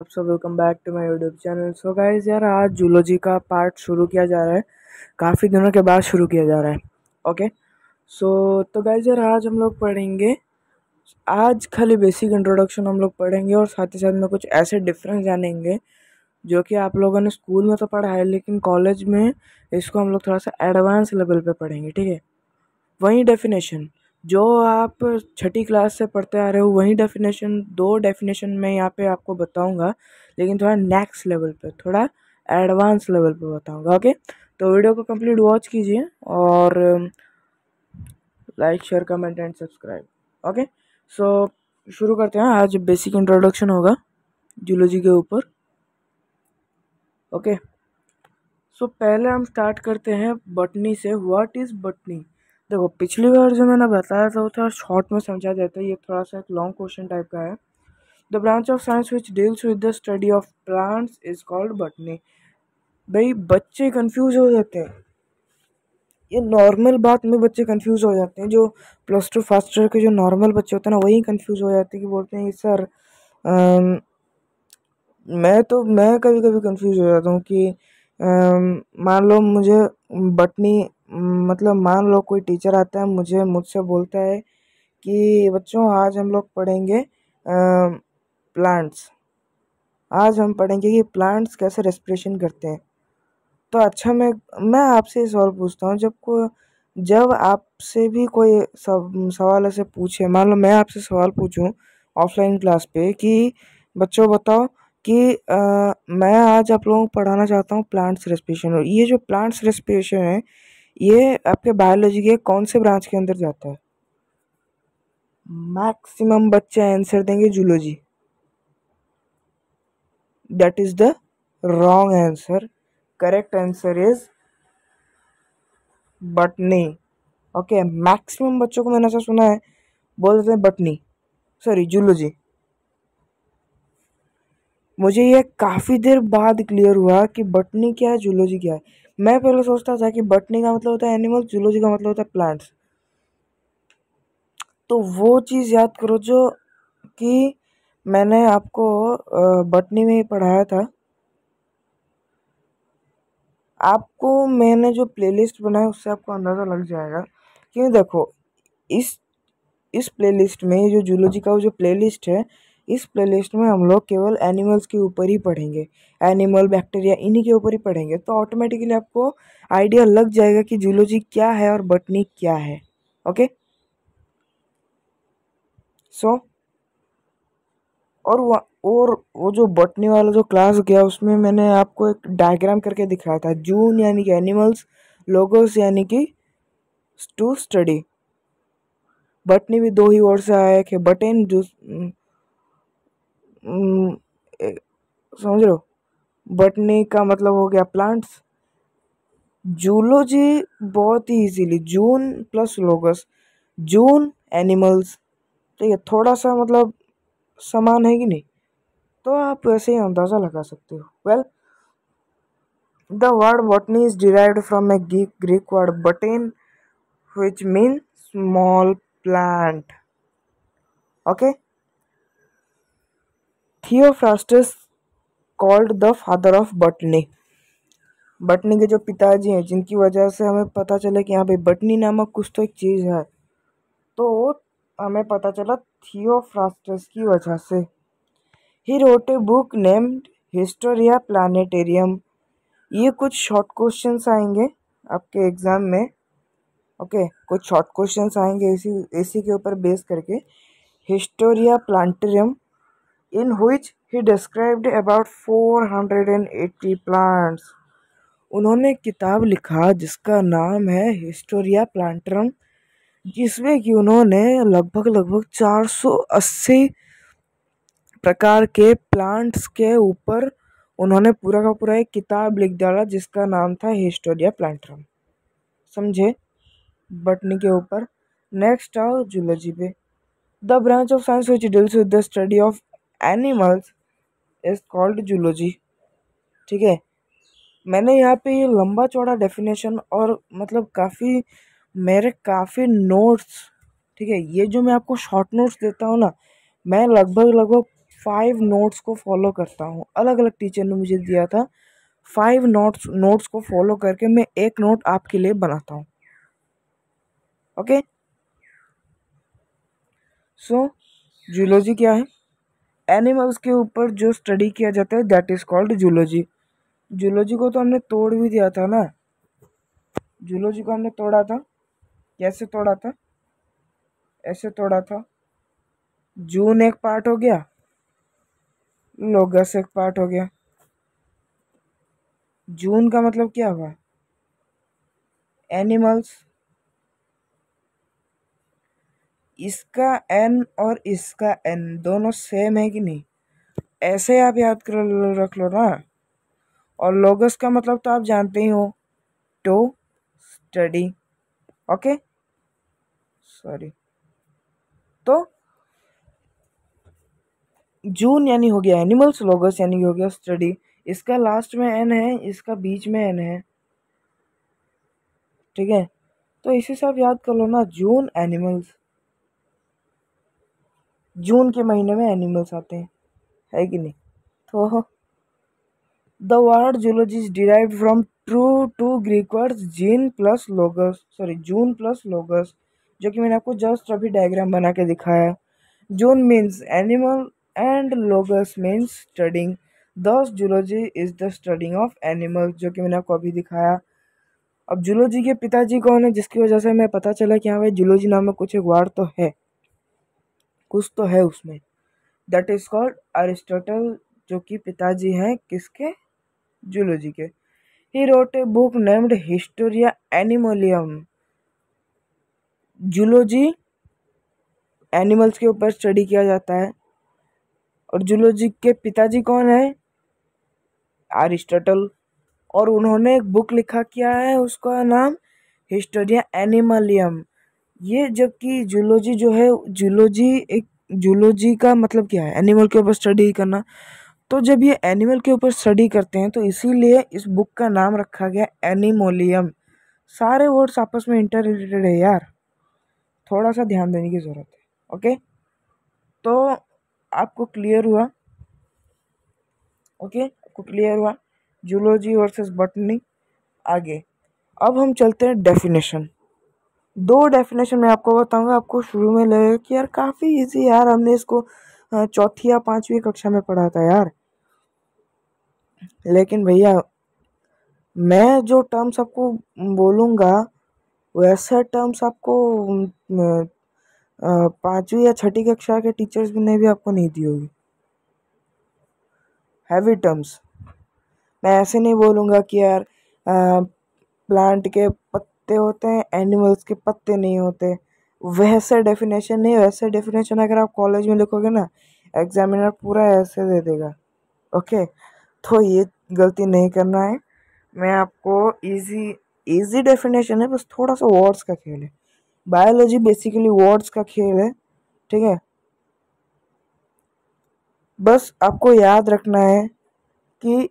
So welcome back to my YouTube channel. So guys यार, आज zoology का part शुरू किया जा रहा है। काफ़ी दिनों के बाद शुरू किया जा रहा है। ओके। तो गाइस यार, आज हम लोग पढ़ेंगे, आज खाली बेसिक इंट्रोडक्शन हम लोग पढ़ेंगे और साथ ही साथ में कुछ ऐसे डिफरेंस जानेंगे जो कि आप लोगों ने स्कूल में तो पढ़ा है, लेकिन कॉलेज में इसको हम लोग थोड़ा सा एडवांस लेवल पे पढ़ेंगे। ठीक है। वही डेफिनेशन जो आप छठी क्लास से पढ़ते आ रहे हो, वही डेफिनेशन, दो डेफिनेशन मैं यहाँ पे आपको बताऊंगा, लेकिन थोड़ा नेक्स्ट लेवल पे, थोड़ा एडवांस लेवल पे बताऊंगा। ओके। तो वीडियो को कंप्लीट वॉच कीजिए और like share comment and subscribe. Okay. So शुरू करते हैं। आज बेसिक इंट्रोडक्शन होगा जूलॉजी के ऊपर। ओके। सो पहले हम स्टार्ट करते हैं बटनी से। What is botany? देखो, पिछली बार जो मैंने बताया था वो थोड़ा शॉर्ट में समझा देता है, ये थोड़ा सा एक लॉन्ग क्वेश्चन टाइप का है। The branch of science which deals with the study of plants is called botany. भाई, बच्चे कंफ्यूज हो जाते हैं, ये नॉर्मल बात में बच्चे कंफ्यूज हो जाते हैं। जो +2 फर्स्ट ईयर के जो नॉर्मल बच्चे होते हैं ना, वही कंफ्यूज हो जाते हैं कि बोलते हैं सर, मैं कभी कभी कंफ्यूज हो जाता हूँ कि मान लो मुझे बटनी, मतलब मान लो कोई टीचर आता है, मुझसे बोलता है कि बच्चों आज हम लोग पढ़ेंगे प्लांट्स, आज हम पढ़ेंगे कि प्लांट्स कैसे रेस्पिरेशन करते हैं। तो अच्छा, मैं आपसे सवाल पूछता हूँ, जब आपसे भी कोई सवाल ऐसे पूछे, मान लो मैं आपसे सवाल पूछूं ऑफलाइन क्लास पे कि बच्चों बताओ कि मैं आज आप लोगों को पढ़ाना चाहता हूँ प्लांट्स रेस्पिरेशन, और ये जो प्लांट्स रेस्पिरेशन है ये आपके बायोलॉजी के कौन से ब्रांच के अंदर जाता है? मैक्सिमम बच्चे आंसर देंगे zoology. That is the wrong answer. Correct answer is botany. Okay. Maximum बच्चों को मैंने ऐसा सुना है बोल देते हैं बटनी, सॉरी जूलॉजी। मुझे ये काफ़ी देर बाद क्लियर हुआ कि बटनी क्या है, जूलॉजी क्या है। मैं पहले सोचता था कि बटनी का मतलब होता है एनिमल, जूलॉजी का मतलब होता है प्लांट्स। तो वो चीज़ याद करो जो कि मैंने आपको बटनी में ही पढ़ाया था। आपको मैंने जो प्लेलिस्ट बनाया उससे आपको अंदाज़ा लग जाएगा। क्यों, देखो, इस इस प्लेलिस्ट में, जो जूलॉजी का जो प्लेलिस्ट है, इस प्लेलिस्ट में हम लोग केवल एनिमल्स के ऊपर ही पढ़ेंगे, एनिमल, बैक्टीरिया, इन्हीं के ऊपर ही पढ़ेंगे। तो ऑटोमेटिकली आपको आइडिया लग जाएगा कि जूलॉजी क्या है और बटनी क्या है। ओके। सो और वो जो बटनी वाला जो क्लास गया उसमें मैंने आपको एक डायग्राम करके दिखाया था। जून यानी कि एनिमल्स, लोगोस यानी कि टू स्टडी। बटनी भी दो ही वर्ड से आया, कि बटन जो समझ रहे हो, बटनी का मतलब हो गया प्लांट्स। जूलॉजी बहुत ही इजीली, जून प्लस लोगस, जून एनिमल्स। ठीक है, थोड़ा सा मतलब समान है कि नहीं, तो आप वैसे ही अंदाज़ा लगा सकते हो। Well, the word botany is derived from a Greek word botane which mean small plant. Okay. Theophrastus called the father of botany. बटनी के जो पिताजी हैं, जिनकी वजह से हमें पता चला कि यहाँ पे बटनी नामक कुछ तो एक चीज़ है, तो हमें पता चला थियोफ्रास्टस की वजह से। He wrote a book named Historia Plantarum. ये कुछ शॉर्ट क्वेश्चंस आएंगे आपके एग्ज़ाम में। ओके, कुछ शॉर्ट क्वेश्चंस आएंगे इसी के ऊपर बेस करके। Historia Plantarum, in which he described about 480 plants. उन्होंने किताब लिखा जिसका नाम है हिस्टोरिया प्लांटरम, जिसमें कि उन्होंने लगभग 480 प्रकार के प्लांट्स के ऊपर उन्होंने पूरा का पूरा एक किताब लिख डाला जिसका नाम था हिस्टोरिया प्लांटरम। समझे? बटनी के ऊपर। नेक्स्ट आओ जूलॉजी पे। The branch of science which deals with the study of animals is called zoology. ठीक है, मैंने यहाँ पे ये लंबा चौड़ा डेफिनेशन और मतलब काफ़ी नोट्स, ठीक है, ये जो मैं आपको शॉर्ट नोट्स देता हूँ ना, मैं लगभग 5 नोट्स को फॉलो करता हूँ। अलग अलग टीचर ने मुझे दिया था, 5 नोट्स को फॉलो करके मैं एक नोट आपके लिए बनाता हूँ। ओके, सो जूलॉजी क्या है? एनिमल्स के ऊपर जो स्टडी किया जाता है that is called zoology. Zoology को तो हमने तोड़ भी दिया था ना, जूलॉजी को हमने तोड़ा था। कैसे तोड़ा था? ऐसे तोड़ा था, जून एक पार्ट हो गया, लोगस एक पार्ट हो गया। जून का मतलब क्या हुआ? एनिमल्स। इसका एन और इसका एन दोनों सेम है कि नहीं? ऐसे आप याद कर रख लो ना। और लोगस का मतलब तो आप जानते ही हो, टू स्टडी। Okay, sorry. तो जून यानी हो गया एनिमल्स, लोगस यानी हो गया स्टडी। इसका लास्ट में एन है, इसका बीच में एन है, ठीक है। तो इसी से आप याद कर लो ना, जून एनिमल्स, जून के महीने में एनिमल्स आते हैं, है कि नहीं? तो the word zoology is derived from two Greek words gene plus logos, sorry zoon plus logos, जो कि मैंने आपको जस्ट अभी डायग्राम बना के दिखाया। Zoon means animal and logos means studying, thus zoology is the studying of animals, जो कि मैंने आपको अभी दिखाया। अब जूलॉजी के पिताजी कौन है, जिसकी वजह से हमें पता चला कि हाँ भाई जूलॉजी नाम में कुछ एक वर्ड तो है, कुछ तो है उसमें। दैट इज कॉल्ड अरिस्टोटल, जो कि पिताजी हैं किसके? जूलॉजी के। He wrote a book named Historia Animalium. Zoology animals के ऊपर स्टडी किया जाता है, और जूलॉजी के पिताजी कौन है? अरिस्टोटल। और उन्होंने एक बुक लिखा, क्या है उसका नाम? हिस्टोरिया एनिमलियम। ये जबकि जूलॉजी जो है, जूलॉजी एक, जूलॉजी का मतलब क्या है? एनिमल के ऊपर स्टडी करना। तो जब ये एनिमल के ऊपर स्टडी करते हैं तो इसीलिए इस बुक का नाम रखा गया एनिमोलियम। सारे वर्ड्स आपस में इंटर रिलेटेड है यार, थोड़ा सा ध्यान देने की ज़रूरत है। ओके, तो आपको क्लियर हुआ? ओके, आपको क्लियर हुआ जूलॉजी वर्सेस बॉटनी? आगे अब हम चलते हैं डेफिनेशन। दो डेफिनेशन मैं आपको बताऊंगा। आपको शुरू में लगेगा कि यार काफ़ी इजी यार, हमने इसको चौथी या पांचवी कक्षा में पढ़ा था यार। लेकिन भैया मैं जो टर्म्स आपको बोलूँगा वैसे टर्म्स आपको पांचवी या छठी कक्षा के टीचर्स ने भी आपको नहीं दी होगी। हैवी टर्म्स मैं ऐसे नहीं बोलूँगा कि यार प्लांट के पत्ते होते हैं, एनिमल्स के पत्ते नहीं होते, वैसे डेफिनेशन नहीं। वैसे डेफिनेशन अगर आप कॉलेज में लिखोगे ना, एग्जामिनर पूरा ऐसे दे देगा। ओके, तो ये गलती नहीं करना है। मैं आपको इजी इजी डेफिनेशन है, बस थोड़ा सा वर्ड्स का खेल है। बायोलॉजी बेसिकली वर्ड्स का खेल है, ठीक है। बस आपको याद रखना है कि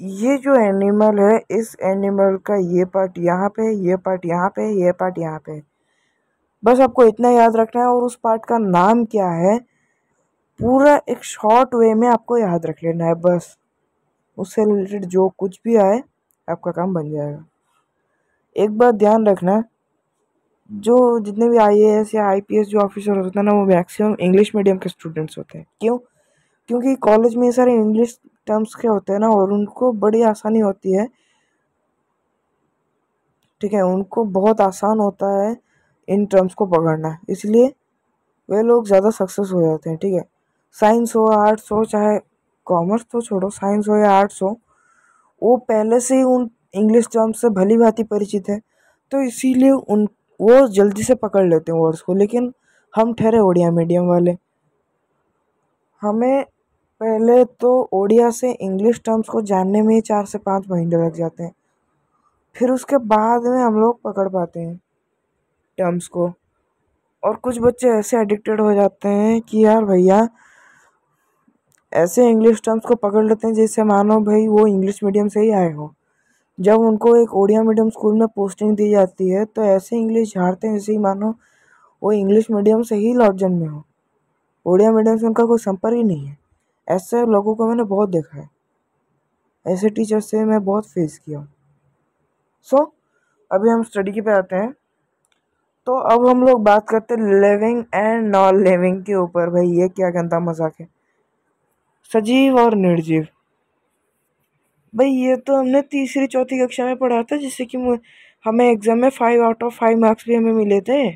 ये जो एनिमल है, इस एनिमल का ये पार्ट यहाँ पे, ये पार्ट यहाँ पे, ये पार्ट यहाँ पे, बस आपको इतना याद रखना है। और उस पार्ट का नाम क्या है पूरा एक शॉर्ट वे में आपको याद रख लेना है, बस उससे रिलेटेड जो कुछ भी आए आपका काम बन जाएगा। एक बात ध्यान रखना, जो जितने भी आईएएस या आईपीएस जो ऑफिसर होते हैं ना, वो मैक्सिमम इंग्लिश मीडियम के स्टूडेंट्स होते हैं। क्यों? क्योंकि कॉलेज में ये सारे इंग्लिश टर्म्स के होते हैं ना, और उनको बड़ी आसानी होती है, ठीक है। उनको बहुत आसान होता है इन टर्म्स को पकड़ना, इसलिए वे लोग ज़्यादा सक्सेस हो जाते हैं, ठीक है। साइंस हो, आर्ट्स हो, चाहे कॉमर्स तो छोड़ो, साइंस हो या आर्ट्स हो, वो पहले से ही उन इंग्लिश टर्म्स से भली भांति परिचित है, तो इसीलिए उन वो जल्दी से पकड़ लेते हैं वर्ड्स को। लेकिन हम ठहरे उड़िया मीडियम वाले, हमें पहले तो ओडिया से इंग्लिश टर्म्स को जानने में ही 4 से 5 महीने लग जाते हैं, फिर उसके बाद में हम लोग पकड़ पाते हैं टर्म्स को। और कुछ बच्चे ऐसे एडिक्टेड हो जाते हैं कि यार भैया ऐसे इंग्लिश टर्म्स को पकड़ लेते हैं जैसे मानो भाई वो इंग्लिश मीडियम से ही आए हो। जब उनको एक ओडिया मीडियम स्कूल में पोस्टिंग दी जाती है तो ऐसे इंग्लिश झाड़ते हैं जैसे ही मानो वो इंग्लिश मीडियम से ही लौट जन्मे हो। उड़िया मीडियम से उनका कोई संपर्क ही नहीं है। ऐसे लोगों को मैंने बहुत देखा है, ऐसे टीचर से मैं बहुत फेस किया हूँ। सो अभी हम स्टडी के पे आते हैं। तो अब हम लोग बात करते हैं लिविंग एंड नॉन लिविंग के ऊपर। भाई ये क्या गंदा मजाक है, सजीव और निर्जीव। भाई ये तो हमने तीसरी चौथी कक्षा में पढ़ा था, जिससे कि हमें एग्जाम में 5 आउट ऑफ 5 मार्क्स भी हमें मिले थे।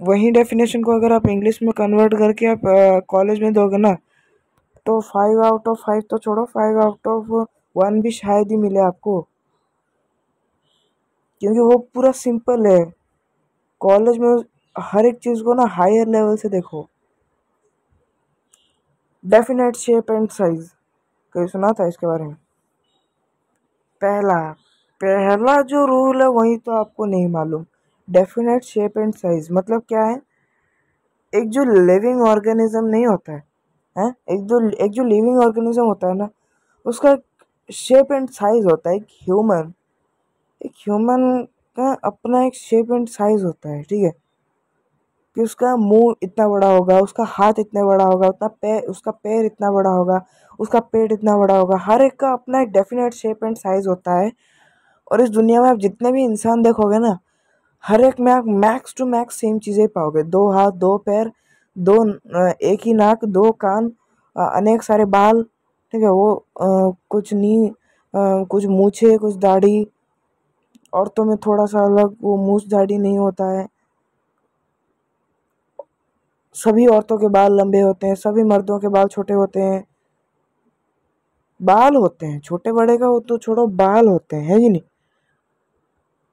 वही डेफिनेशन को अगर आप इंग्लिश में कन्वर्ट करके आप कॉलेज में दोगे ना, तो 5 आउट ऑफ 5 तो छोड़ो, 5 आउट ऑफ 1 भी शायद ही मिले आपको, क्योंकि वो पूरा सिंपल है। कॉलेज में हर एक चीज़ को ना हायर लेवल से देखो। डेफिनेट शेप एंड साइज, कभी सुना था इसके बारे में? पहला पहला जो रूल है वही तो आपको नहीं मालूम। डेफिनेट शेप एंड साइज मतलब क्या है? एक जो लिविंग ऑर्गेनिज्म नहीं होता है, हैं एक जो लिविंग ऑर्गेनिज्म होता है ना, उसका शेप एंड साइज होता है। एक ह्यूमन का अपना एक शेप एंड साइज होता है, ठीक है? कि उसका मुंह इतना बड़ा होगा, उसका हाथ इतना बड़ा होगा, उतना पैर, उसका पैर इतना बड़ा होगा, उसका पेट इतना बड़ा होगा। हर एक का अपना एक डेफिनेट शेप एंड साइज होता है। और इस दुनिया में आप जितने भी इंसान देखोगे ना, हर एक में आप मैक्स टू मैक्स सेम चीज़ें पाओगे। 2 हाथ, 2 पैर, एक ही नाक, 2 कान, अनेक सारे बाल, ठीक है? वो कुछ नी, कुछ मूछें, कुछ दाढ़ी। औरतों में थोड़ा सा अलग, वो मूछ दाढ़ी नहीं होता है। सभी औरतों के बाल लंबे होते हैं, सभी मर्दों के बाल छोटे होते हैं। बाल होते हैं छोटे बड़े का वो तो छोड़ो, बाल होते हैं, है कि नहीं?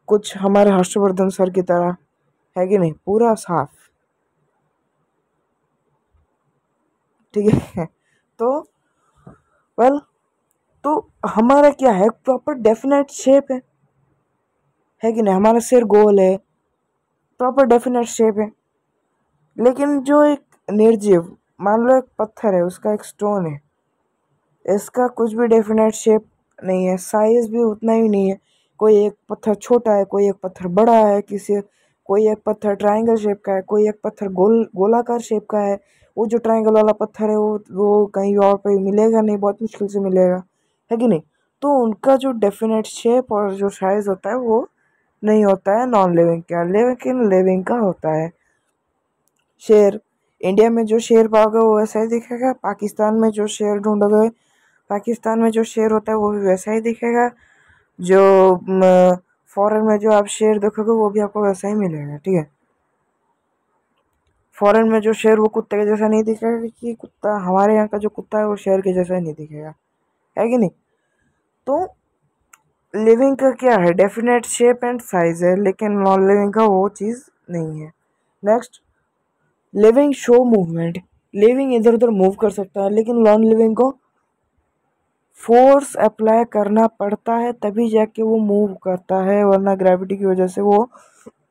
कुछ हमारे हर्षवर्धन सर की तरह, है कि नहीं? पूरा साफ, ठीक है? तो वेल, तो हमारा क्या है, प्रॉपर डेफिनेट शेप है कि नहीं? हमारा सिर गोल है, प्रॉपर डेफिनेट शेप है। लेकिन जो एक निर्जीव, मान लो एक पत्थर है, उसका एक स्टोन है, इसका कुछ भी डेफिनेट शेप नहीं है, साइज भी उतना ही नहीं है। कोई एक पत्थर छोटा है, कोई एक पत्थर बड़ा है, कोई एक पत्थर ट्रायंगल शेप का है, कोई एक पत्थर गोलाकार शेप का है। वो जो ट्रायंगल वाला पत्थर है वो कहीं और पे मिलेगा नहीं, बहुत मुश्किल से मिलेगा, है कि नहीं? तो उनका जो डेफिनेट शेप और जो साइज होता है वो नहीं होता है नॉन लिविंग का, लेकिन लिविंग का होता है। शेर, इंडिया में जो शेर पाओगे वो वैसा ही दिखेगा। पाकिस्तान में जो शेर ढूंढोगे, पाकिस्तान में जो शेर होता है वो भी वैसा ही दिखेगा। जो फॉरेन में जो आप शेर देखोगे वो भी आपको वैसा ही मिलेगा, ठीक है? फॉरेन में जो शेर वो कुत्ते के जैसा नहीं दिखेगा, कि कुत्ता, हमारे यहाँ का जो कुत्ता है वो शेर के जैसा ही नहीं दिखेगा, है कि नहीं? तो लिविंग का क्या है, डेफिनेट शेप एंड साइज है, लेकिन नॉन लिविंग का वो चीज़ नहीं है। Next, living show movement. Living इधर उधर मूव कर सकता है, लेकिन नॉन लिविंग को फोर्स अप्लाई करना पड़ता है तभी जाके वो मूव करता है, वरना ग्रेविटी की वजह से वो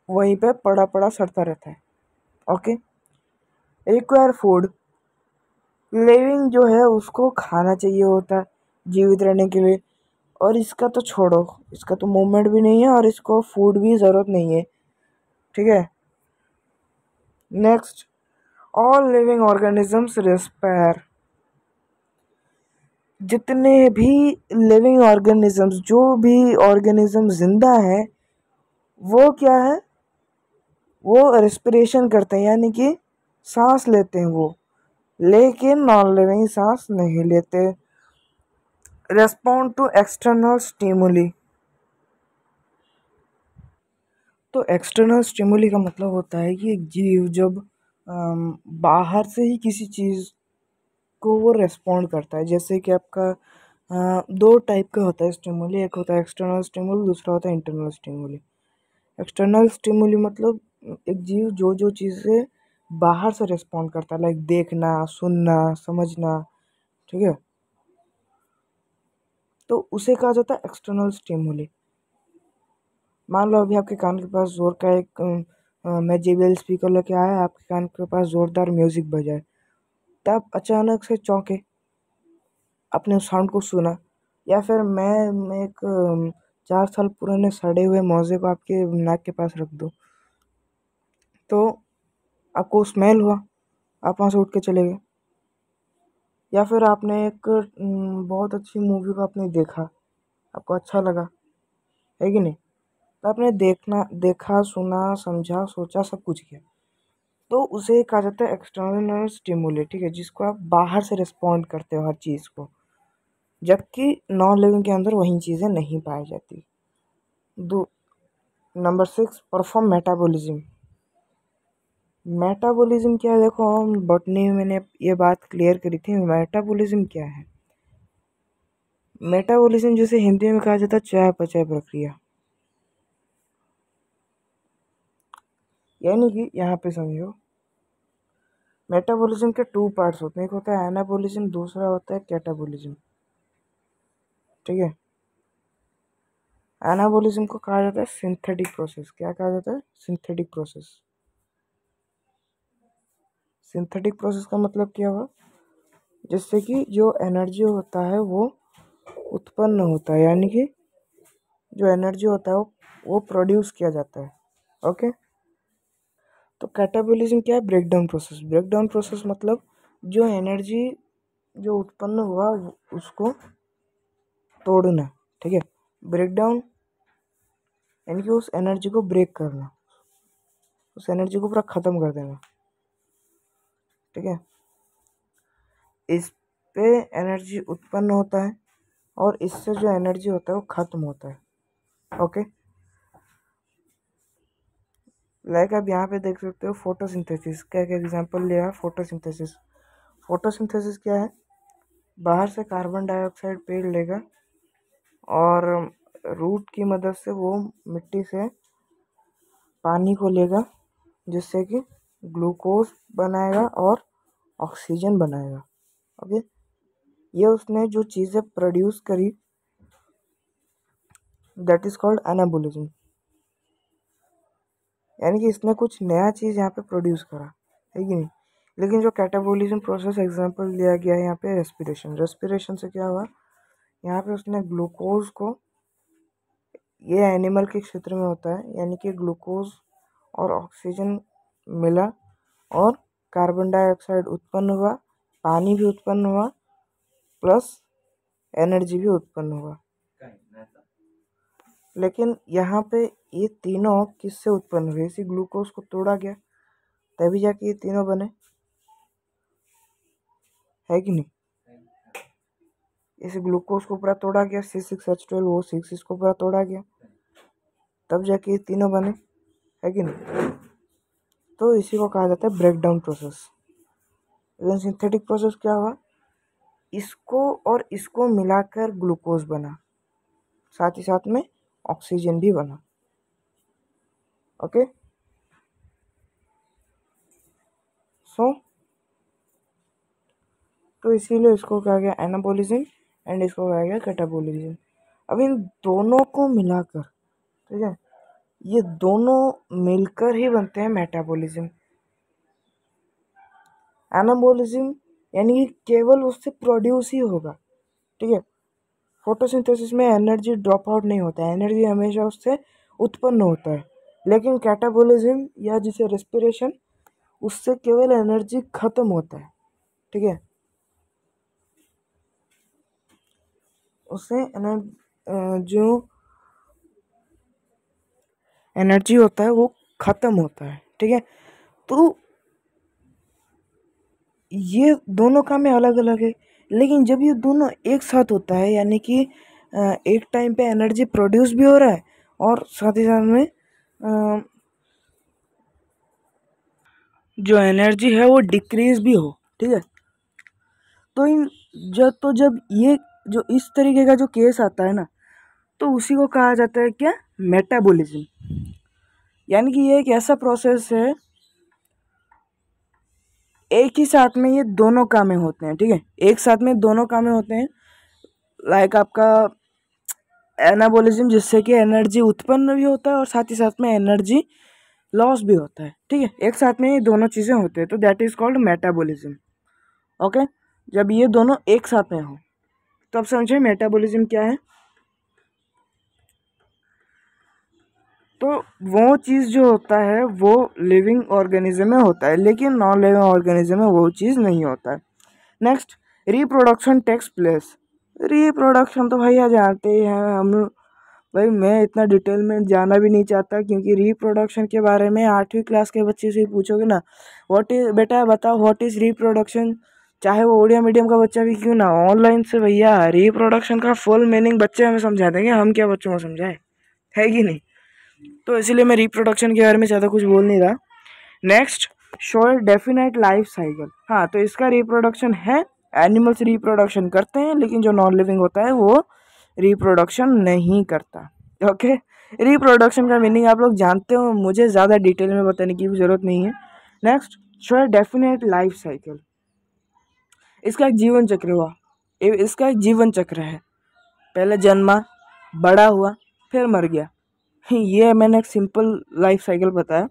वहीं पे पड़ा पड़ा सड़ता रहता है। ओके। रिक्वायर फूड, लिविंग जो है उसको खाना चाहिए होता है जीवित रहने के लिए। और इसका तो छोड़ो, इसका तो मूवमेंट भी नहीं है और इसको फूड भी ज़रूरत नहीं है, ठीक है? Next, all living organisms respire. जितने भी लिविंग ऑर्गेनिजम्स, जो भी ऑर्गेनिज्म जिंदा है, वो क्या है, वो रेस्पिरेशन करते हैं, यानी कि सांस लेते हैं वो। लेकिन नॉन लिविंग सांस नहीं लेते। Respond to external stimuli. तो एक्सटर्नल स्टिमुली का मतलब होता है कि एक जीव जब बाहर से ही किसी चीज़ को वो रेस्पॉन्ड करता है। जैसे कि आपका 2 टाइप का होता है स्टिमुली, एक होता है एक्सटर्नल स्टिमुली, दूसरा होता है इंटरनल स्टिमुली। एक्सटर्नल स्टिमुली मतलब एक जीव जो जो चीज़ें बाहर से रिस्पॉन्ड करता है, लाइक देखना, सुनना, समझना, ठीक है? तो उसे कहा जाता है एक्सटर्नल स्टिमुली। मान लो अभी आपके कान के पास जोर का एक मैं JBL स्पीकर लेके आया, आपके कान के पास ज़ोरदार म्यूज़िक बजाए, तब अचानक से चौंके, अपने उस साउंड को सुना। या फिर मैं एक 4 साल पुराने सड़े हुए मोज़े को आपके नाक के पास रख दूँ, तो आपको स्मेल हुआ, आप वहाँ से उठ के चले गए। या फिर आपने एक बहुत अच्छी मूवी को आपने देखा, आपको अच्छा लगा, है कि नहीं? तो आपने देखा, सुना, समझा, सोचा, सब कुछ किया, तो उसे कहा जाता है एक्सटर्नल स्टिमुली, ठीक है, जिसको आप बाहर से रिस्पॉन्ड करते हो हर चीज़ को, जबकि नॉन लिविंग के अंदर वही चीज़ें नहीं पाई जाती। दो नंबर 6, परफॉर्म मेटाबॉलिज्म। मेटाबॉलिज्म क्या है? देखो, हम बॉटनी में मैंने ये बात क्लियर करी थी, मेटाबॉलिज्म क्या है। मेटाबॉलिज्म जिसे हिंदी में कहा जाता है चयापचय प्रक्रिया, यानी कि यहाँ पे समझो, मेटाबॉलिज्म के 2 पार्ट्स होते हैं, एक होता है एनाबॉलिज्म, दूसरा होता है कैटाबॉलिज्म, ठीक है। एनाबॉलिज्म को कहा जाता है सिंथेटिक प्रोसेस। क्या कहा जाता है? Synthetic process. सिंथेटिक प्रोसेस का मतलब क्या हुआ? जिससे कि जो एनर्जी होता है वो उत्पन्न होता है, यानी कि जो एनर्जी होता है वो प्रोड्यूस किया जाता है। ओके। तो कैटाबॉलिज्म क्या है? Breakdown process. ब्रेकडाउन प्रोसेस मतलब जो एनर्जी जो उत्पन्न हुआ उसको तोड़ना, ठीक है। ब्रेकडाउन यानी कि उस एनर्जी को ब्रेक करना, उस एनर्जी को पूरा ख़त्म कर देना, ठीक है। इस पे एनर्जी उत्पन्न होता है और इससे जो एनर्जी होता है वो ख़त्म होता है। ओके। लाइक आप यहाँ पे देख सकते हो फोटोसिंथेसिस। क्या क्या एग्जांपल लिया? फोटोसिंथेसिस। फोटोसिंथेसिस क्या है? बाहर से कार्बन डाइऑक्साइड पेड़ लेगा और रूट की मदद से वो मिट्टी से पानी को लेगा, जिससे कि ग्लूकोज बनाएगा और ऑक्सीजन बनाएगा। ओके। ये उसने जो चीज़ें प्रोड्यूस करी, दैट इज़ कॉल्ड एनाबोलिज्म, यानी कि इसने कुछ नया चीज़ यहाँ पे प्रोड्यूस करा, है कि नहीं। लेकिन जो कैटाबोलिज्म प्रोसेस एग्जांपल लिया गया है यहाँ पे रेस्पिरेशन। रेस्पिरेशन से क्या हुआ? यहाँ पे उसने ग्लूकोज को, ये एनिमल के क्षेत्र में होता है, यानी कि ग्लूकोज और ऑक्सीजन मिला और कार्बन डाइऑक्साइड उत्पन्न हुआ, पानी भी उत्पन्न हुआ, प्लस एनर्जी भी उत्पन्न हुआ। लेकिन यहाँ पे ये तीनों किससे उत्पन्न हुए? इसी ग्लूकोज को तोड़ा गया, तभी जाके ये तीनों बने, है कि नहीं। इस ग्लूकोज को पूरा तोड़ा गया, C6H12, O6, इसको पूरा तोड़ा गया, तब जाके ये तीनों बने, है कि नहीं। तो इसी को कहा जाता है ब्रेक डाउन प्रोसेस। लेकिन सिंथेटिक प्रोसेस क्या हुआ? इसको और इसको मिलाकर ग्लूकोज बना, साथ ही साथ में ऑक्सीजन भी बना। ओके। सो तो इसीलिए इसको कहा गया एनाबोलिज्म एंड इसको कहा गया कैटाबोलिज्म। अब इन दोनों को मिलाकर, ठीक है, ये दोनों मिलकर ही बनते हैं मेटाबॉलिज्म। एनाबोलिज्म यानी कि केवल उससे प्रोड्यूस ही होगा, ठीक है। फोटोसिंथेसिस में एनर्जी ड्रॉप आउट नहीं होता है, एनर्जी हमेशा उससे उत्पन्न होता है। लेकिन कैटाबोलिज्म या जिसे रेस्पिरेशन, उससे केवल एनर्जी खत्म होता है, ठीक है। उससे जो एनर्जी होता है वो ख़त्म होता है, ठीक है। तो ये दोनों काम में अलग अलग है, लेकिन जब ये दोनों एक साथ होता है, यानी कि एक टाइम पे एनर्जी प्रोड्यूस भी हो रहा है और साथ ही साथ में जो एनर्जी है वो डिक्रीज भी हो, ठीक है। तो जब ये जो इस तरीके का जो केस आता है ना, तो उसी को कहा जाता है क्या? मेटाबॉलिज्म। यानी कि ये एक ऐसा प्रोसेस है, एक ही साथ में ये दोनों कामें होते हैं, ठीक है, एक साथ में दोनों कामें होते हैं। लाइक आपका एनाबॉलिज्म, जिससे कि एनर्जी उत्पन्न भी होता है और साथ ही साथ में एनर्जी लॉस भी होता है, ठीक है, एक साथ में ये दोनों चीज़ें होते हैं, तो that is called metabolism. Okay. जब ये दोनों एक साथ में हो, तो अब समझे मेटाबॉलिज्म क्या है। तो वो चीज़ जो होता है वो लिविंग ऑर्गेनिज्म में होता है, लेकिन नॉन लिविंग ऑर्गेनिज्म में वो चीज़ नहीं होता है। Next, reproduction takes place. Reproduction तो भैया जानते ही हैं हम। भाई मैं इतना डिटेल में जाना भी नहीं चाहता, क्योंकि रिप्रोडक्शन के बारे में 8वीं क्लास के बच्चे से ही पूछोगे ना, व्हाट इज, बेटा बताओ व्हाट इज़ रिप्रोडक्शन, चाहे वो ओडिया मीडियम का बच्चा भी क्यों ना, ऑनलाइन से भैया रिप्रोडक्शन का फुल मीनिंग बच्चे हमें समझा देंगे, हम क्या बच्चों को समझाए, है कि नहीं। तो इसीलिए मैं रिप्रोडक्शन के बारे में ज़्यादा कुछ बोल नहीं रहा। Next, show definite life cycle. हाँ, तो इसका रिप्रोडक्शन है, एनिमल्स रिप्रोडक्शन करते हैं, लेकिन जो नॉन लिविंग होता है वो रिप्रोडक्शन नहीं करता। ओके, रिप्रोडक्शन का मीनिंग आप लोग जानते हो, मुझे ज़्यादा डिटेल में बताने की भी ज़रूरत नहीं है। Next, show definite life cycle. इसका एक जीवन चक्र हुआ, इसका एक जीवन चक्र है, पहले जन्मा, बड़ा हुआ, फिर मर गया। ये मैंने एक सिंपल लाइफ साइकिल बताया,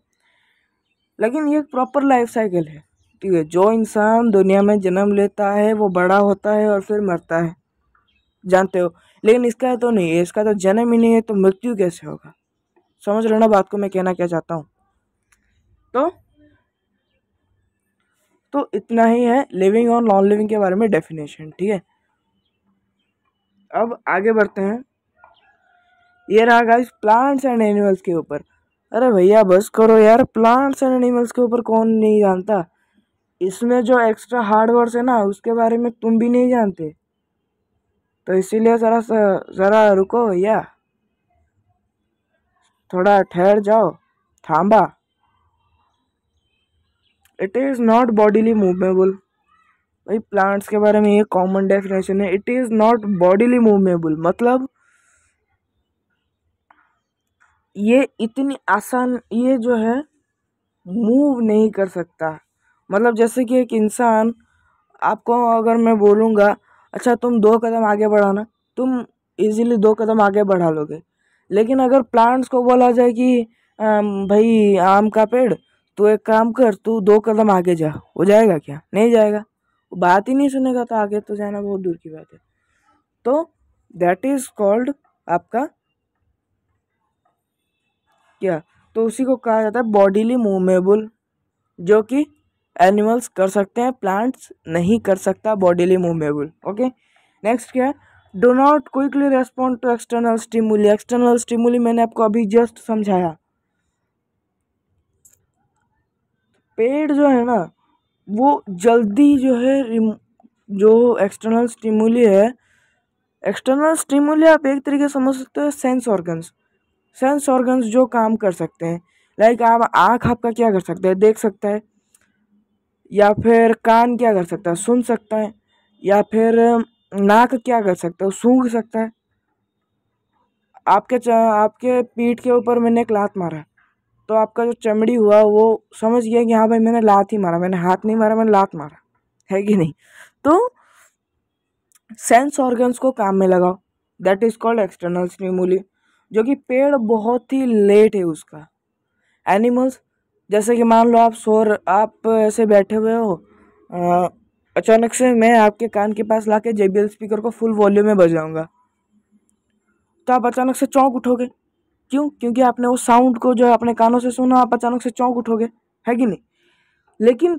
लेकिन ये एक प्रॉपर लाइफ साइकिल है। ठीक है, जो इंसान दुनिया में जन्म लेता है वो बड़ा होता है और फिर मरता है, जानते हो। लेकिन इसका तो नहीं है, इसका तो जन्म ही नहीं है, तो मृत्यु कैसे होगा। समझ रहे हो ना बात को, मैं कहना क्या चाहता हूँ। तो इतना ही है लिविंग और नॉन लिविंग के बारे में डेफिनेशन। ठीक है, अब आगे बढ़ते हैं। ये रहा गाइस प्लांट्स एंड एनिमल्स के ऊपर। अरे भैया बस करो यार, प्लांट्स एंड एनिमल्स के ऊपर कौन नहीं जानता। इसमें जो एक्स्ट्रा हार्ड वर्ड्स है ना, उसके बारे में तुम भी नहीं जानते, तो इसीलिए ज़रा रुको भैया, थोड़ा ठहर जाओ, थांबा। It is not bodily movable. भाई प्लांट्स के बारे में ये कॉमन डेफिनेशन है, it is not bodily movable, मतलब ये इतनी आसान, ये जो है मूव नहीं कर सकता। मतलब जैसे कि एक इंसान, आपको अगर मैं बोलूँगा अच्छा तुम 2 कदम आगे बढ़ाना, तुम इजीली 2 कदम आगे बढ़ा लोगे। लेकिन अगर प्लांट्स को बोला जाए कि भाई आम का पेड़, तू एक काम कर, तू 2 कदम आगे जा, हो जाएगा क्या? नहीं जाएगा, वो बात ही नहीं सुनेगा, तो आगे तो जाना बहुत दूर की बात है। तो दैट इज कॉल्ड आपका क्या, तो उसी को कहा जाता है बॉडीली मूवेबल, जो कि एनिमल्स कर सकते हैं, प्लांट्स नहीं कर सकता बॉडीली मूवेबल। ओके, नेक्स्ट क्या है, do not quickly respond to external stimuli. External stimuli मैंने आपको अभी जस्ट समझाया। पेड़ जो है ना, वो जल्दी जो है जो एक्सटर्नल स्टिमुली है, एक्सटर्नल स्टिमुली आप एक तरीके से समझ सकते हो सेंस ऑर्गन्स। सेंस ऑर्गन्स जो काम कर सकते हैं, लाइक आप आँख आपका क्या कर सकता है, देख सकता है, या फिर कान क्या कर सकता है, सुन सकता है, या फिर नाक क्या कर सकता है, सूंघ सकता है। आपके पीठ के ऊपर मैंने एक लात मारा, तो आपका जो चमड़ी हुआ वो समझ गया कि हाँ भाई मैंने लात ही मारा, मैंने हाथ नहीं मारा, मैंने लात मारा, है कि नहीं। तो सेंस ऑर्गन्स को काम में लगाओ, that is called external stimuli, जो कि पेड़ बहुत ही लेट है उसका। एनिमल्स, जैसे कि मान लो आप ऐसे बैठे हुए हो, अचानक से मैं आपके कान के पास लाके JBL स्पीकर को फुल वॉल्यूम में बजाऊंगा, तो आप अचानक से चौंक उठोगे। क्यों? क्योंकि आपने वो साउंड को जो है अपने कानों से सुना, आप अचानक से चौंक उठोगे, है कि नहीं। लेकिन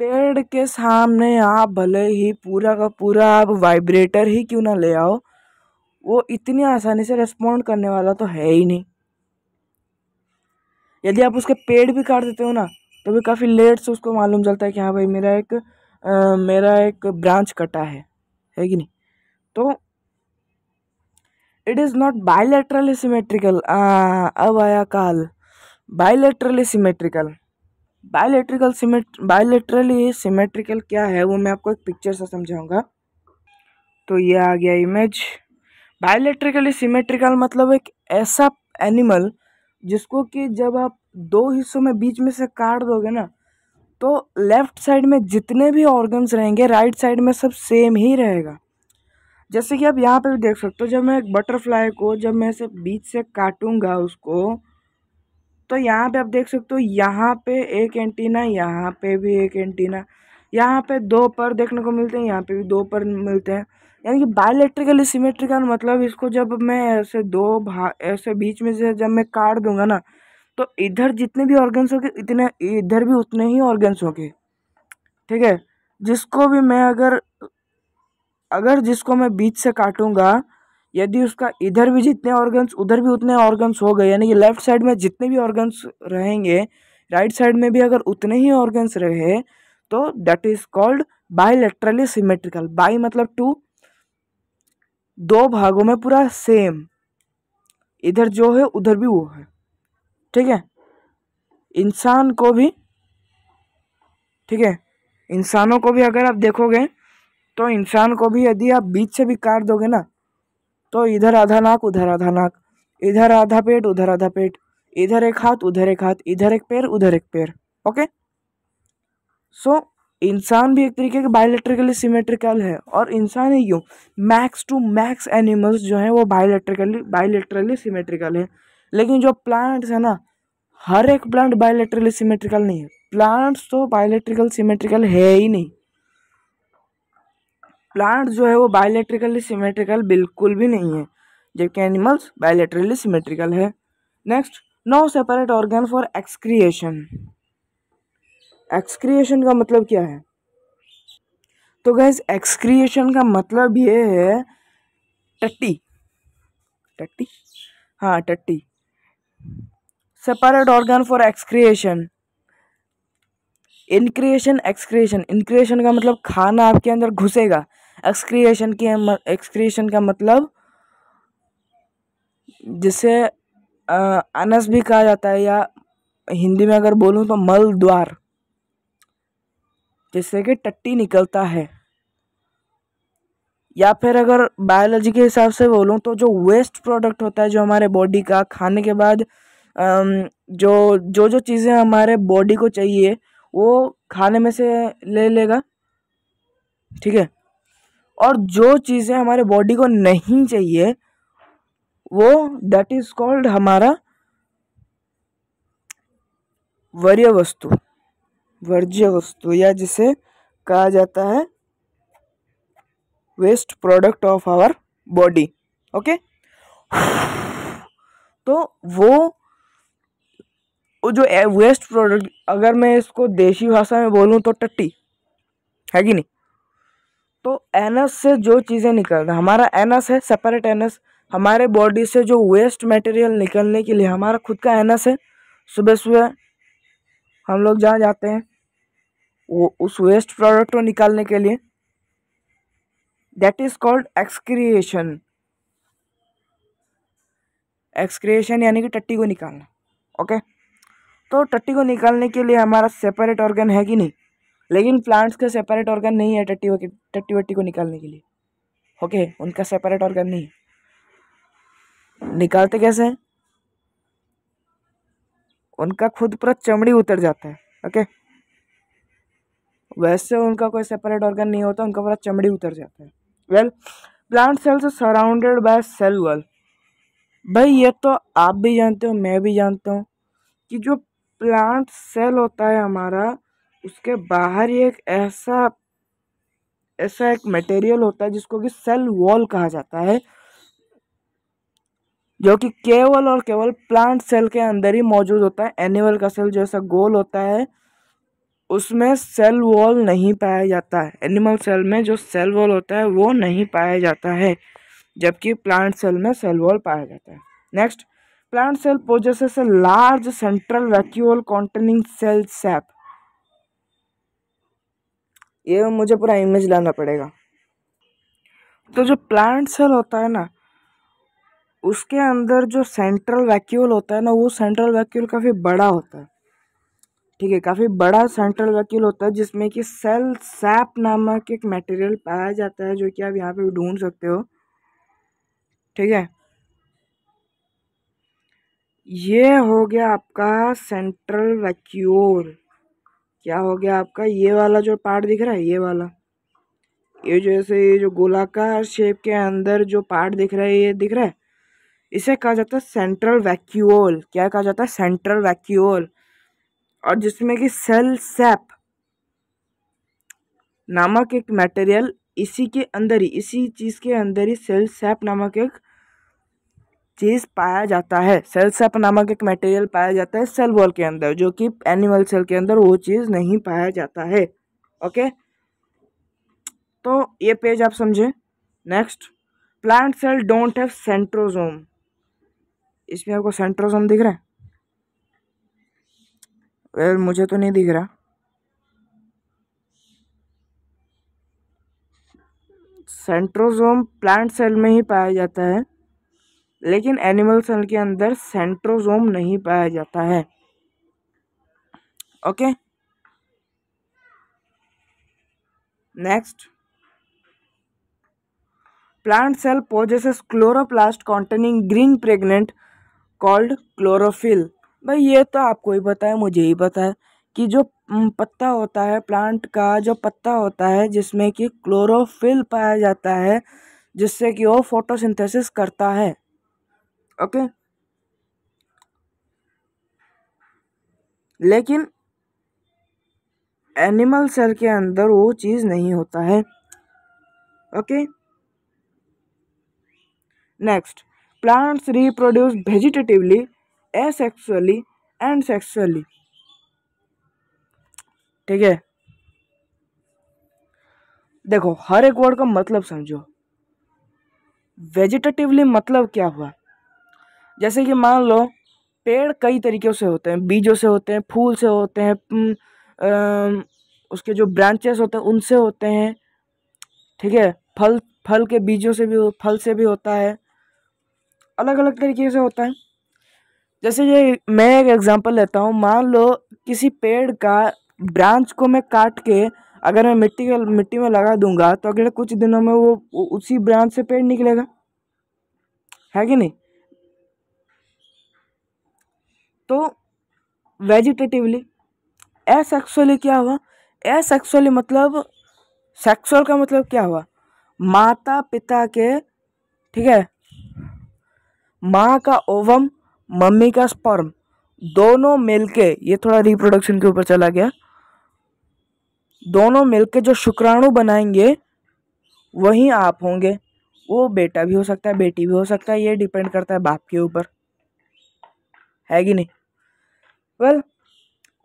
पेड़ के सामने आप भले ही पूरा का पूरा आप वाइब्रेटर ही क्यों ना ले आओ, वो इतनी आसानी से रिस्पॉन्ड करने वाला तो है ही नहीं। यदि आप उसके पेड़ भी काट देते हो ना, तो भी काफ़ी लेट से उसको मालूम चलता है कि हाँ भाई मेरा एक ब्रांच कटा है कि नहीं। तो it is not bilaterally symmetrical. अब आया काल, बायलैटरली सिमेट्रिकल। बायलैटरली सिमेट्रिकल क्या है वो मैं आपको एक पिक्चर से समझाऊंगा। तो ये आ गया इमेज। बायलैटरली सिमेट्रिकल मतलब एक ऐसा एनिमल जिसको कि जब आप 2 हिस्सों में बीच में से काट दोगे ना, तो लेफ्ट साइड में जितने भी ऑर्गन्स रहेंगे राइट साइड में सब सेम ही रहेगा। जैसे कि आप यहाँ पे भी देख सकते हो, जब मैं एक बटरफ्लाई को जब मैं ऐसे बीच से काटूंगा उसको, तो यहाँ पे आप देख सकते हो, यहाँ पे एक एंटीना, यहाँ पे भी एक एंटीना, यहाँ पे 2 पर देखने को मिलते हैं, यहाँ पे भी 2 पर मिलते हैं। यानी कि बायलैटरली सिमेट्रिकल मतलब इसको जब मैं ऐसे ऐसे बीच में से जब मैं काट दूंगा ना, तो इधर जितने भी ऑर्गन्स होंगे इतने इधर भी उतने ही ऑर्गन्स होंगे। ठीक है, जिसको भी मैं अगर जिसको मैं बीच से काटूंगा, यदि उसका इधर भी जितने ऑर्गन्स उधर भी उतने ऑर्गन्स हो गए, यानी कि लेफ्ट साइड में जितने भी ऑर्गन्स रहेंगे राइट साइड में भी अगर उतने ही ऑर्गन्स रहे, तो that is called bilaterally symmetrical. By मतलब टू, 2 भागों में पूरा सेम, इधर जो है उधर भी वो है। ठीक है, इंसान को भी, ठीक है, इंसानों को भी अगर आप देखोगे तो इंसान को भी यदि आप बीच से भी काट दोगे ना, तो इधर आधा नाक उधर आधा नाक, इधर आधा पेट उधर आधा पेट, इधर एक हाथ उधर एक हाथ, इधर एक पैर उधर एक पैर। ओके, सो इंसान भी एक तरीके के बायलैटरली सिमेट्रिकल है, और इंसान ही क्यों, मैक्स टू मैक्स एनिमल्स जो हैं वो बायलैटरली सिमेट्रिकल है। लेकिन जो प्लांट्स है ना, हर एक प्लांट बायलैटरली सिमेट्रिकल नहीं है। प्लांट्स तो बायलैटरल सिमेट्रिकल है ही नहीं। प्लांट जो है वो बायलैटरली सिमेट्रिकल बिल्कुल भी नहीं है, जबकि एनिमल्स बायलैटरली सिमेट्रिकल है। Next, no separate organ for excretion. Excretion का मतलब क्या है? तो गाइस एक्सक्रिएशन का मतलब ये है टट्टी, टट्टी, हाँ टट्टी। Separate organ for excretion, increation, excretion. Increation का मतलब खाना आपके अंदर घुसेगा, एक्सक्रिएशन का मतलब जिसे अनस भी कहा जाता है, या हिंदी में अगर बोलूँ तो मल द्वार, जिससे कि टट्टी निकलता है। या फिर अगर बायोलॉजी के हिसाब से बोलूँ तो जो वेस्ट प्रोडक्ट होता है जो हमारे बॉडी का, खाने के बाद जो चीज़ें हमारे बॉडी को चाहिए वो खाने में से ले लेगा। ठीक है, और जो चीज़ें हमारे बॉडी को नहीं चाहिए वो दैट इज कॉल्ड हमारा वर्ज्य वस्तु, वर्ज्य वस्तु, या जिसे कहा जाता है waste product of our body. Okay, तो वो जो वेस्ट प्रोडक्ट, अगर मैं इसको देशी भाषा में बोलूँ तो टट्टी है कि नहीं। तो एनस से जो चीज़ें निकल रहा, हमारा एनस है, सेपरेट एनस। हमारे बॉडी से जो वेस्ट मटेरियल निकलने के लिए हमारा खुद का एनस है। सुबह सुबह हम लोग जहाँ जाते हैं वो उस वेस्ट प्रोडक्ट को निकालने के लिए, that is called excretion. Excretion यानी कि टट्टी को निकालना। ओके, तो टट्टी को निकालने के लिए हमारा सेपरेट ऑर्गन है कि नहीं, लेकिन प्लांट्स के सेपरेट ऑर्गन नहीं है टट्टी वट्टी को निकालने के लिए। ओके, उनका सेपरेट ऑर्गन नहीं है। निकालते कैसे हैं? उनका खुद पूरा चमड़ी उतर जाता है। ओके, वैसे उनका कोई सेपरेट ऑर्गन नहीं होता, उनका पूरा चमड़ी उतर जाता है। Well, plant cells surrounded by cell wall. भाई ये तो आप भी जानते हो, मैं भी जानता हूँ कि जो प्लांट सेल होता है हमारा, उसके बाहर ही एक ऐसा एक मटेरियल होता है जिसको कि सेल वॉल कहा जाता है, जो कि केवल और केवल प्लांट सेल के अंदर ही मौजूद होता है। एनिमल का सेल जैसा गोल होता है उसमें सेल वॉल नहीं पाया जाता है। एनिमल सेल में जो सेल वॉल होता है वो नहीं पाया जाता है, जबकि प्लांट सेल में सेल वॉल पाया जाता है। Next, plant cell possesses a large central vacuole containing cell sap. ये मुझे पूरा इमेज लाना पड़ेगा। तो जो प्लांट सेल होता है ना, उसके अंदर जो सेंट्रल वैक्यूल होता है ना, वो सेंट्रल वैक्यूल काफ़ी बड़ा होता है। ठीक है, काफ़ी बड़ा सेंट्रल वैक्यूल होता है जिसमें कि सेल सैप नामक एक मटेरियल पाया जाता है, जो कि आप यहाँ पे ढूंढ सकते हो। ठीक है, ये हो गया आपका सेंट्रल वैक्यूल। क्या हो गया आपका, ये वाला जो पार्ट दिख रहा है, ये वाला, ये जैसे ये जो गोलाकार शेप के अंदर जो पार्ट दिख रहा है, ये दिख रहा है, इसे कहा जाता है सेंट्रल वैक्यूल। क्या कहा जाता है? Central vacuole. और जिसमें कि सेल सैप नामक एक मटेरियल इसी के अंदर ही, इसी चीज़ के अंदर ही सेल सैप नामक एक चीज़ पाया जाता है। सेल सैप नामक एक मटेरियल पाया जाता है सेल वॉल के अंदर, जो कि एनिमल सेल के अंदर वो चीज़ नहीं पाया जाता है। ओके, तो ये पेज आप समझे। Next, plant cell don't have centrosome. इसमें आपको सेंट्रोसोम दिख रहा है? वेल मुझे तो नहीं दिख रहा। सेंट्रोसोम प्लांट सेल में ही पाया जाता है, लेकिन एनिमल सेल के अंदर सेंट्रोसोम नहीं पाया जाता है। Okay, next, plant cell possesses chloroplast containing green pregnant called chlorophyll. भाई ये तो आपको ही पता है, मुझे ही पता है कि जो पत्ता होता है, प्लांट का जो पत्ता होता है जिसमें कि क्लोरोफिल पाया जाता है, जिससे कि वो फोटोसिंथेसिस करता है। ओके, लेकिन एनिमल सेल के अंदर वो चीज़ नहीं होता है। Okay, next, plants reproduce vegetatively, asexually and sexually. ठीक है, देखो हर एक वर्ड का मतलब समझो। वेजिटेटिवली मतलब क्या हुआ? जैसे कि मान लो पेड़ कई तरीक़ों से होते हैं, बीजों से होते हैं, फूल से होते हैं, उसके जो ब्रांचेस होते हैं उनसे होते हैं। ठीक है, फल फल के बीजों से भी, फल से भी होता है, अलग अलग तरीके से होता है। जैसे ये मैं एक एग्जांपल लेता हूँ, मान लो किसी पेड़ का ब्रांच को मैं काट के अगर मैं मिट्टी में लगा दूंगा तो अगले कुछ दिनों में वो उसी ब्रांच से पेड़ निकलेगा, है कि नहीं? तो वेजिटेटिवली। एसेक्सुअली क्या हुआ? एसेक्सुअली मतलब, सेक्सुअल का मतलब क्या हुआ? माता पिता के, ठीक है, माँ का ओवम, मम्मी का स्पर्म, दोनों मिलके, ये थोड़ा रिप्रोडक्शन के ऊपर चला गया, दोनों मिलके जो शुक्राणु बनाएंगे वही आप होंगे। वो बेटा भी हो सकता है, बेटी भी हो सकता है, ये डिपेंड करता है बाप के ऊपर, है कि नहीं? वेल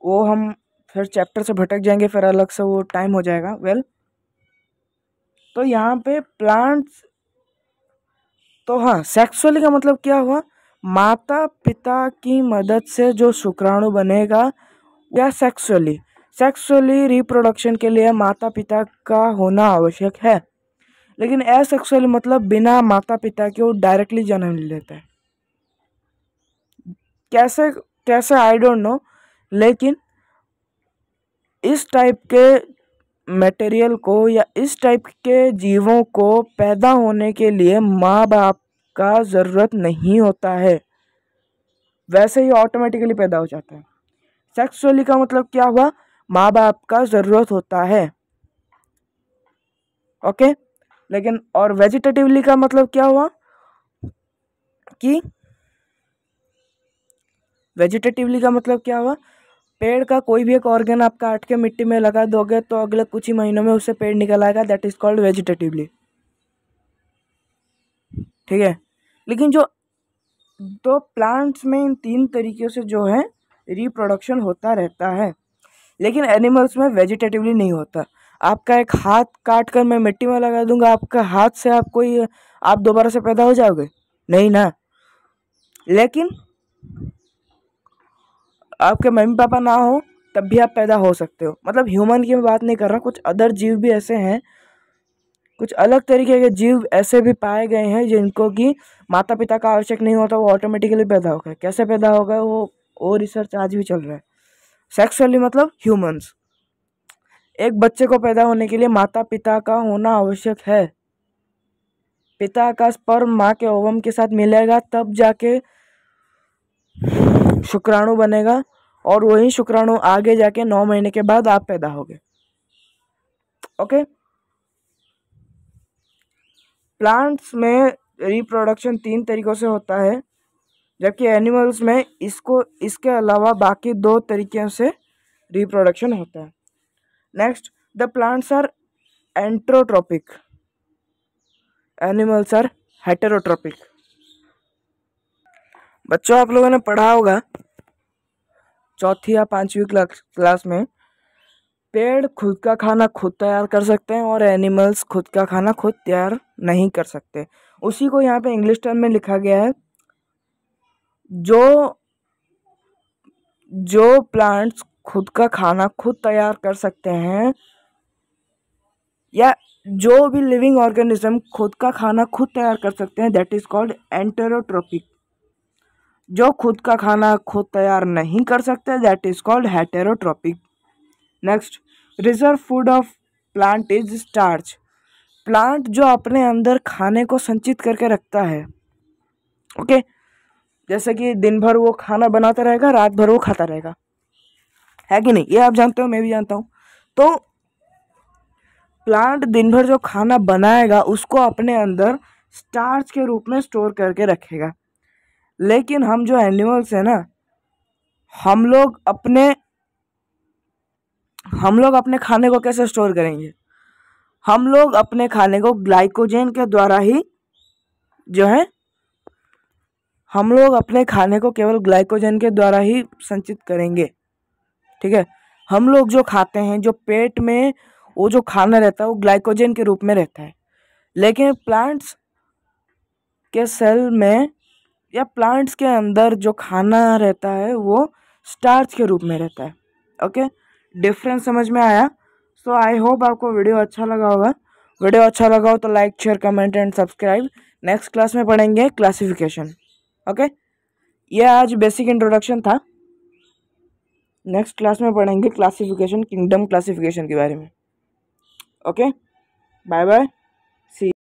वो हम फिर चैप्टर से भटक जाएंगे, फिर अलग से वो टाइम हो जाएगा। वेल तो यहाँ पे प्लांट्स, तो हाँ, सेक्सुअली का मतलब क्या हुआ? माता पिता की मदद से जो शुक्राणु बनेगा, या सेक्सुअली रिप्रोडक्शन के लिए माता पिता का होना आवश्यक है। लेकिन एसेक्सुअली मतलब बिना माता पिता के वो डायरेक्टली जन्म ले लेता है। कैसे कैसे आई डोंट नो, लेकिन इस टाइप के मटेरियल को या इस टाइप के जीवों को पैदा होने के लिए माँ बाप का ज़रूरत नहीं होता है, वैसे ही ऑटोमेटिकली पैदा हो जाता है। सेक्सुअली का मतलब क्या हुआ? माँ बाप का ज़रूरत होता है। ओके, लेकिन और वेजिटेटिवली का मतलब क्या हुआ कि वेजिटेटिवली का मतलब क्या हुआ? पेड़ का कोई भी एक ऑर्गन आप काट के मिट्टी में लगा दोगे तो अगले कुछ ही महीनों में उससे पेड़ निकल आएगा, दैट इज कॉल्ड वेजिटेटिवली। ठीक है, लेकिन जो तो प्लांट्स में इन तीन तरीके से जो है रिप्रोडक्शन होता रहता है, लेकिन एनिमल्स में वेजिटेटिवली नहीं होता। आपका एक हाथ काट कर मैं मिट्टी में लगा दूंगा, आपका हाथ से आप दोबारा से पैदा हो जाओगे? नहीं ना। लेकिन आपके मम्मी पापा ना हो तब भी आप पैदा हो सकते हो। मतलब ह्यूमन की मैं बात नहीं कर रहा, कुछ अदर जीव भी ऐसे हैं, कुछ अलग तरीके के जीव ऐसे भी पाए गए हैं जिनको कि माता पिता का आवश्यक नहीं होता, वो ऑटोमेटिकली पैदा हो गए। कैसे पैदा हो गए वो रिसर्च आज भी चल रहा है। सेक्सुअली मतलब ह्यूमंस, एक बच्चे को पैदा होने के लिए माता पिता का होना आवश्यक है। पिता का स्पर्म माँ के ओवम के साथ मिलेगा तब जाके शुक्राणु बनेगा, और वही शुक्राणु आगे जाके 9 महीने के बाद आप पैदा होगे। ओके, प्लांट्स में रिप्रोडक्शन 3 तरीक़ों से होता है, जबकि एनिमल्स में इसके अलावा बाकी 2 तरीक़ों से रिप्रोडक्शन होता है। Next, the plants are autotrophic, animals are heterotrophic. बच्चों आप लोगों ने पढ़ा होगा चौथी या पांचवी क्लास में, पेड़ खुद का खाना खुद तैयार कर सकते हैं और एनिमल्स खुद का खाना खुद तैयार नहीं कर सकते। उसी को यहाँ पे इंग्लिश टर्म में लिखा गया है, जो प्लांट्स खुद का खाना खुद तैयार कर सकते हैं, या जो भी लिविंग ऑर्गेनिज्म खुद का खाना खुद तैयार कर सकते हैं, दैट इज कॉल्ड एंटेरोट्रॉपिक। जो खुद का खाना खुद तैयार नहीं कर सकते, that is called heterotrophic. Next, reserve food of plant is starch. Plant जो अपने अंदर खाने को संचित करके रखता है, ओके, जैसे कि दिन भर वो खाना बनाता रहेगा, रात भर वो खाता रहेगा, है कि नहीं? ये आप जानते हो, मैं भी जानता हूँ। तो प्लांट दिन भर जो खाना बनाएगा उसको अपने अंदर स्टार्च के रूप में स्टोर करके रखेगा। लेकिन हम जो एनिमल्स हैं ना, हम लोग अपने खाने को कैसे स्टोर करेंगे? हम लोग अपने खाने को ग्लाइकोजन के द्वारा ही जो है, हम लोग अपने खाने को केवल ग्लाइकोजन के द्वारा ही संचित करेंगे, ठीक है? हम लोग जो खाते हैं, जो पेट में वो जो खाना रहता है वो ग्लाइकोजन के रूप में रहता है, लेकिन प्लांट्स के सेल में या प्लांट्स के अंदर जो खाना रहता है वो स्टार्च के रूप में रहता है। ओके, डिफरेंस समझ में आया? सो आई होप आपको वीडियो अच्छा लगा होगा। वीडियो अच्छा लगा हो तो like, share, comment and subscribe. Next class में पढ़ेंगे क्लासिफिकेशन। ओके, ये आज बेसिक इंट्रोडक्शन था। नेक्स्ट क्लास में पढ़ेंगे क्लासिफिकेशन, किंगडम क्लासिफिकेशन के बारे में। ओके, बाय बाय, सी।